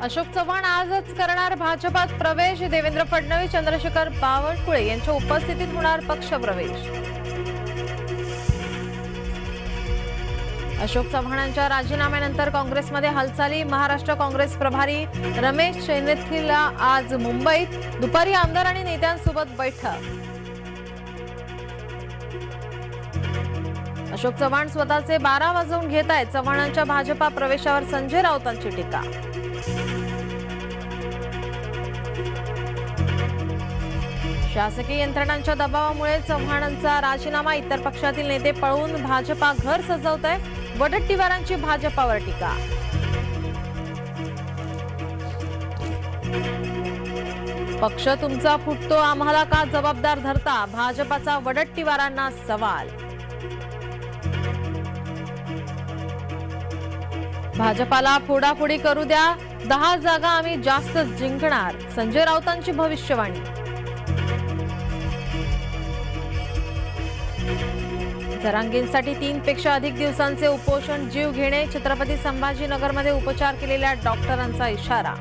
अशोक चव्हाण आजच करणार भाजपात प्रवेश। देवेंद्र फडणवीस, चंद्रशेखर बावनकुळे यांच्या उपस्थितीत होणार पक्षप्रवेश। अशोक चव्हाणांच्या राजीनाम्यानंतर काँग्रेसमध्ये हालचाली। महाराष्ट्र काँग्रेस प्रभारी रमेश चैनेथीला आज मुंबईत दुपारी आमदार आणि नेत्यांसोबत बैठक। अशोक चव्हाण स्वतःचे 12 वाजवून घेत आहेत। चव्हाणांच्या भाजपा प्रवेशावर संजय राऊतांची टीका। शासकीय यंत्रणांच्या दबावामुळे चव्हाणांचा राजीनामा। इतर पक्षातील नेते पळून भाजपा घर सजवतंय। वडट्टीवारांची भाजपावर टीका। पक्ष तुमचा फुटतो, आम्हाला का जबाबदार धरता? भाजपाचा वडट्टीवारांना सवाल। भाजपाला फोडाफोडी करू द्या, 10 जागा आम्ही जास्त जिंकणार, संजय राऊतांची भविष्यवाणी। जरांगींसाठी 3 पेक्षा अधिक दिवसांचे उपोषण, जीव घेणे। छत्रपती संभाजीनगरमध्ये उपचार केलेल्या डॉक्टरांचा इशारा।